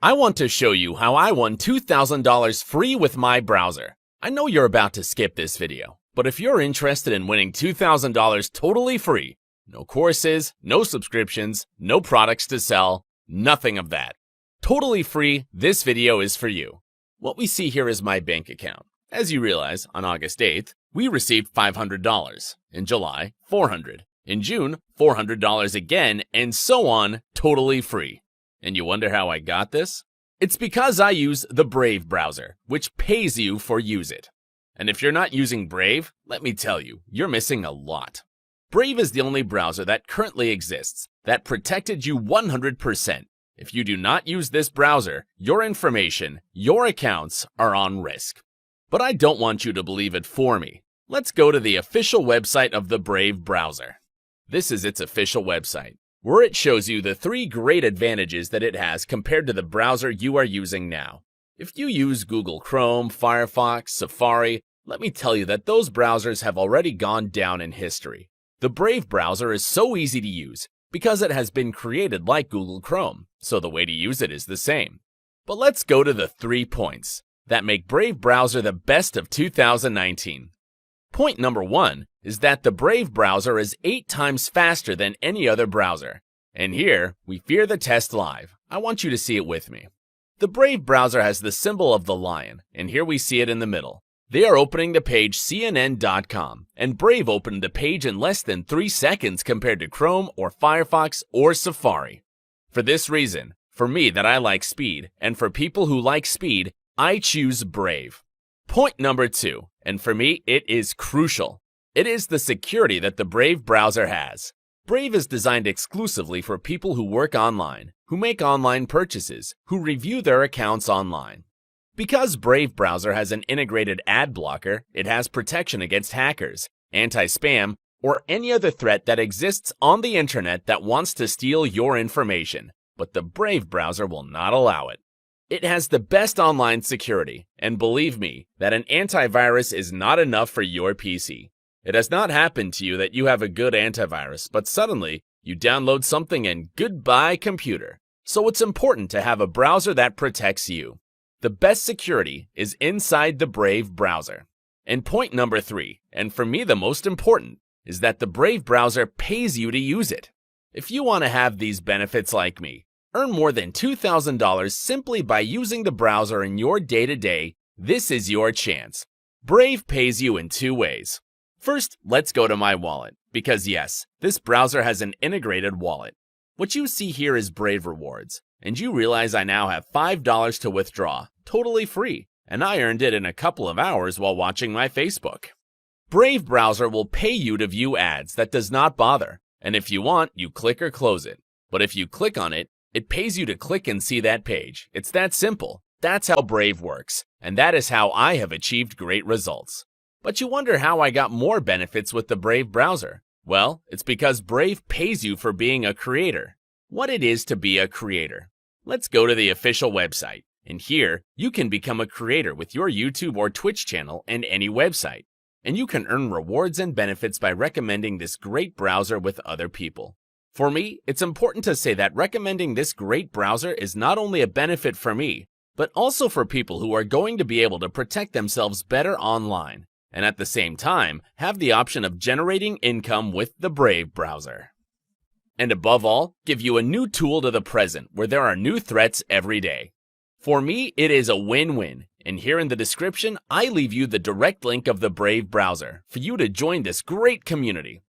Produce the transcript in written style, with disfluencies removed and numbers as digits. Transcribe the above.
I want to show you how I won $2,000 free with my browser. I know you're about to skip this video, but if you're interested in winning $2,000 totally free, no courses, no subscriptions, no products to sell, nothing of that. Totally free, this video is for you. What we see here is my bank account. As you realize, on August 8th, we received $500. In July, $400. In June, $400 again, and so on, totally free. And you wonder how I got this? It's because I use the Brave browser, which pays you for use it. And if you're not using Brave, let me tell you, you're missing a lot. Brave is the only browser that currently exists that protected you 100%. If you do not use this browser, your information, your accounts are on risk. But I don't want you to believe it for me. Let's go to the official website of the Brave browser. This is its official website, where it shows you the 3 great advantages that it has compared to the browser you are using now. If you use Google Chrome, Firefox, Safari, let me tell you that those browsers have already gone down in history. The Brave browser is so easy to use because it has been created like Google Chrome, so the way to use it is the same. But let's go to the 3 points that make Brave browser the best of 2019. Point number 1 is that the Brave browser is 8 times faster than any other browser. And here, we fear the test live. I want you to see it with me. The Brave browser has the symbol of the lion, and here we see it in the middle. They are opening the page CNN.com, and Brave opened the page in less than 3 seconds compared to Chrome or Firefox or Safari. For this reason, for me that I like speed, and for people who like speed, I choose Brave. Point number 2, and for me it is crucial. It is the security that the Brave browser has. Brave is designed exclusively for people who work online, who make online purchases, who review their accounts online. Because Brave browser has an integrated ad blocker, it has protection against hackers, anti-spam, or any other threat that exists on the internet that wants to steal your information, but the Brave browser will not allow it. It has the best online security, and believe me, that an antivirus is not enough for your PC. It has not happened to you that you have a good antivirus, but suddenly you download something and goodbye computer. So it's important to have a browser that protects you. The best security is inside the Brave browser. And point number 3, and for me the most important, is that the Brave browser pays you to use it. If you want to have these benefits like me, earn more than $2,000 simply by using the browser in your day-to-day, this is your chance. Brave pays you in 2 ways. First, let's go to my wallet, because yes, this browser has an integrated wallet. What you see here is Brave Rewards, and you realize I now have $5 to withdraw, totally free, and I earned it in a couple of hours while watching my Facebook. Brave browser will pay you to view ads that does not bother, and if you want, you click or close it. But if you click on it, it pays you to click and see that page. It's that simple. That's how Brave works, and that is how I have achieved great results. But you wonder how I got more benefits with the Brave browser. Well, it's because Brave pays you for being a creator. What it is to be a creator. Let's go to the official website, and here you can become a creator with your YouTube or Twitch channel and any website. And you can earn rewards and benefits by recommending this great browser with other people. For me, it's important to say that recommending this great browser is not only a benefit for me, but also for people who are going to be able to protect themselves better online, and at the same time, have the option of generating income with the Brave browser. And above all, give you a new tool to the present where there are new threats every day. For me, it is a win-win, and here in the description, I leave you the direct link of the Brave browser for you to join this great community.